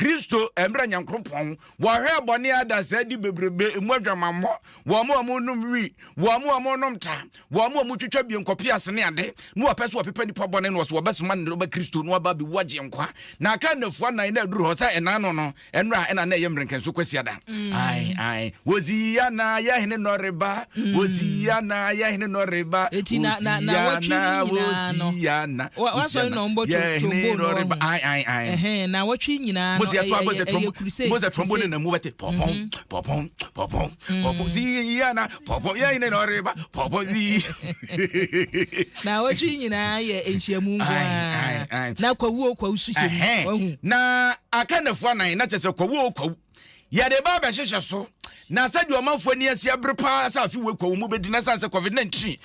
Kristo embra nyankropon wo hwe bone ada sa di bebrebe emu adwamammo wo mo num wi wo mo nom ta wo mo twetwa bi nkopia sene ade no opeso opepa nipa bone no so obesoma ne ba Kristo no aba bi waje nkwa na aka nafu anan na aduru ho sa enano no enra ena na yemrenken so kwasiada ai wozia na ya hene no reba wozia na ya hene no reba etina na wozia na waso no mbo tombo no reba ai na watwi nyina no moza trombone na mu bete popon zia na popon ya hene no reba popon zi na watwi nyina ye enchiamu ngwa na kwawu susie wahu na aka nafu anan na chese kwawu ya de ba ba hyehyɛ so na sadi omanfo ni asia brepa sa afi we kwawu mu bedi na sanse covid-19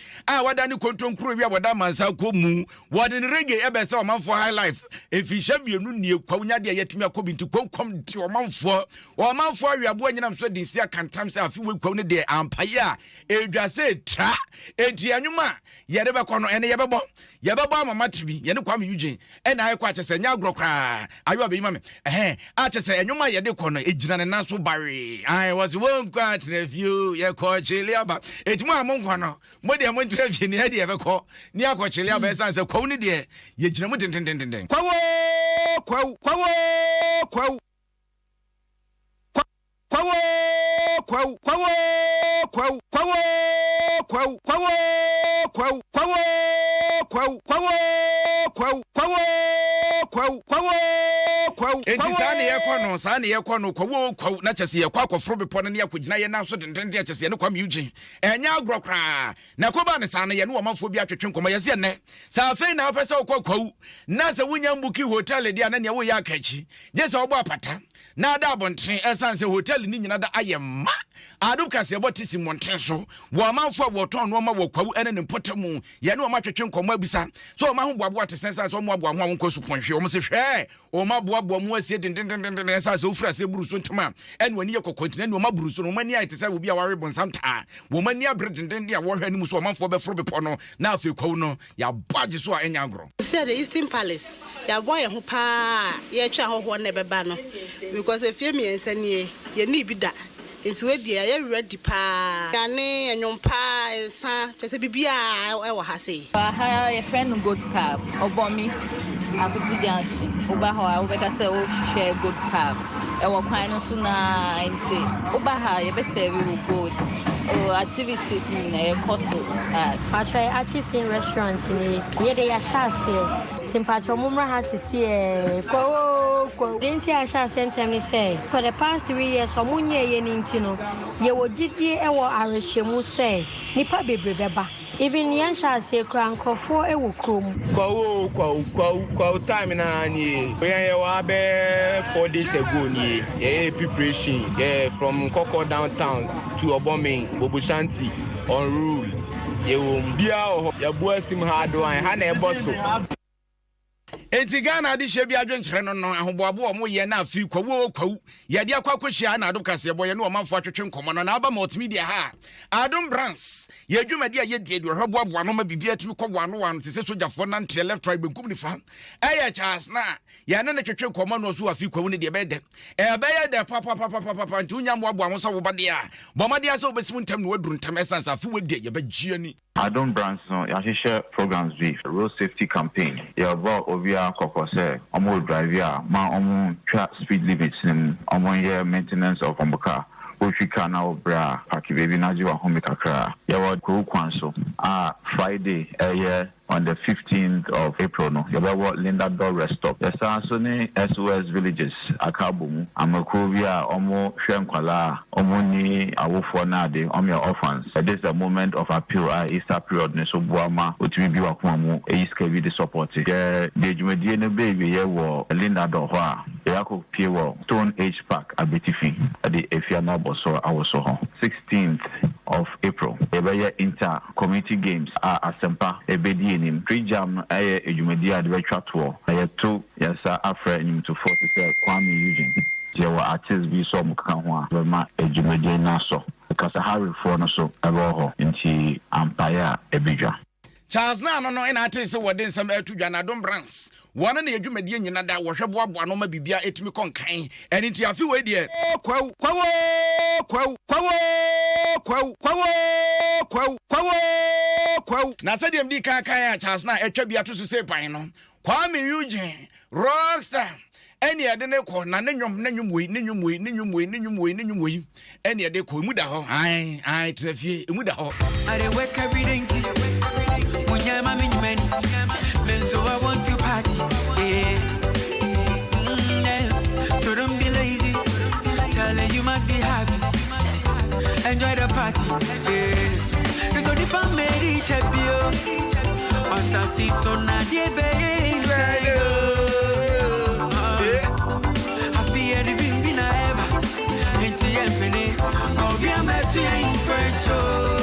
wada ni kontonkuro wi wada mansa ko mu wada ni reggae ebe se omanfo high life efihye mienu nie kwawu nya de yatumi akobinti kom di omanfo awiabo anyinam so de sia kantam se afi we kwawu ne de ampaye a edwase tra enti anwuma ye de be kono ene ye bebo amama tribi ye ne kwame Eugene ena ayi kwa chese nya agrokra ayo be yima me a chese anwuma ye de kono ejina ne naso bare I was Wonkɔ tena yɛkɔ chilli aba etimu amonkɔ no mo de mo interview ni hede yɛbɛkɔ ni akɔ chilli aba esanse kwawu ne de ye gyina mo dendendenden kwawu Sane yɛkɔ no kwawu na kyese yɛkɔ akɔforo bepo no ne yakɔgyina yɛ na so dendende kyese ne kwam Eugene enya agrokra na koba ne sane yɛ ne wɔmanfo bi atwetwe nkɔmɔ yɛse enne sa afei na afɛsɛ wokɔ kwawu na sɛ wonya mbuki hotel dia na ne wo yɛ akachi je sɛ wobɔ apata na da abonten esanse hotel ni nyina da ayema Adom kase bɔte simonten so wɔmanfo wɔtɔn no ma wɔ kwawu ene ne potemu yɛ ne wɔma twetwe nkɔmɔ abisa so wɔma ho boaboa te sensa so wɔma aboa ho wɔnkɔ so ponhwe wɔm se hwɛ wɔma boaboa mu asie dendendenden esanse ofura se buru so ntema ene wani yɛ kɔkɔntena ne wɔma buru so no mani ayɛ te sɛ obi a ware bonsam taa wɔmani abre dendenden a wɔhwɛ ne mu so wɔmanfo bɛforo bepɔ no na afei kwawu no ya baje so a enya agro say the Eastern Palace ya boy ho pa ye twa hoho na beba no because efie mi ensanie ye ni bi da enti we dia ye ready pa ya ne enwom pa ensa chese bibia e wo ha sei ha ye friend good pub obomi akutu jansi oba ha obeka se o share good pub e wo kwan no so na enti oba ha ye be serve you good activities in a coso patrai artisan restaurant ni ye de ya shase Temperature mumra has to see didn't ya shall send me say for the past 3 years or munye yenintino ye wo gidi e wo arehemu say nipa bebreba even yan shall say krankofo e wo krom kwawu time na ni ye wa be 4 days ago ni ye preparation from Koko downtown to Obome Bobushanti on rule ye wo bia ya boasim ha do an ha na e boso enti Ghana de hye bi adwenkyere no ahoboabo mo ye na afi kwawu ye de akwakohia na Adom kase boye no manfo atwetwe nkomo no na aba multimedia ha Adom brands ye dwumadi a ye de hweboabo no ma bibia atimi kɔ wano te se sojafo na nte left right benkum ni fa eye chance na ye na twetwe nkomo no so afi kwawu ne de be de de papa nti unya mo abo so wo bade a bomade ase obesim ntam no waduru ntam essence afi we de ye ba giani Adom brands no ya hye programs with road safety campaign ye about obia kokose omo drive ya ma omo tra speed limits nim omo ye maintenance of omboka Oshika na obra paki baby na jiwa home kakra ya wa kwanso Friday on the 15th of April no yabawo Linda Door rest stop the Sansone SOS villages akabomu amakovia omo hwenkwala omo ni awofo na de omo orphans this is a moment of appeal Easter period ne so boama otimi bi wakomamu eyiska bi the support the djumedie no baby ye wo Linda Door ho a yakọ pie wo Stone Age Park abetifi the efiana boso awoso ho 16th of April ebeye inter community games asempa ebedi enim pre-jam ejumedi adventure tour to yesa afra enim to 40 Kwame Eugene je wa artist bi so mka ho a ma ejumedi na so because Harry for no so ebo ho nti empire ebidwa Charles na no ina ate se wode nsam atudwa na Adom brands wona na adwumadie nyina da wohwe boaboa no ma bibia etimi konkan eni nti afi we de kwawu na se dem di kan ya Charles na atwa bia to so se pan no Kwame Eugene Rockstar eni ede ne ko na nenwum we eni ede ko mu da ho ai trafie mu da ho I dey work every day munyama minyumeni so I want to party so don't be lazy darling you must be happy enjoy the party so the family chebio osasi so na die baby happy everything be na ever into empene obi ameti impression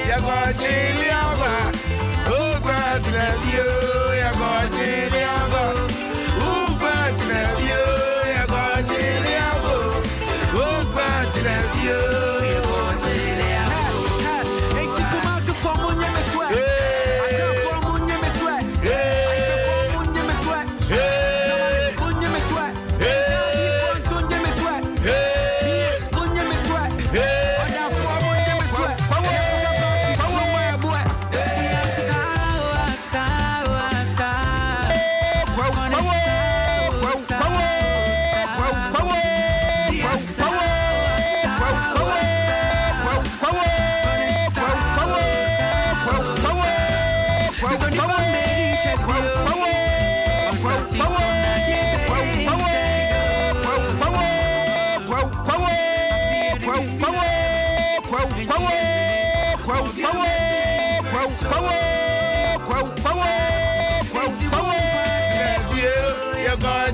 yɛkɔ chilli aba ukwa tena yɛkɔ chilli aba ukwa tena yɛkɔ chilli aba ukwa tena yɛkɔ chilli aba eti kuma so for munye me sweat aka for munye me sweat for munye me sweat munye me sweat for sunye me sweat munye me sweat oda for munye me sweat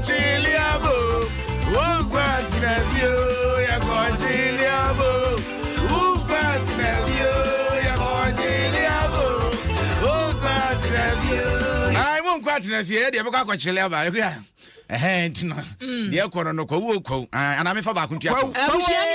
chilli abo ukwa tena yɛkɔ chilli abo ukwa tena yɛkɔ chilli abo ukwa tena ai mon kwa tena de bɛkɔ chilli aba yakua ntino de ɛkɔ no kɔ wo ana me fa ba ko ntua abushia ne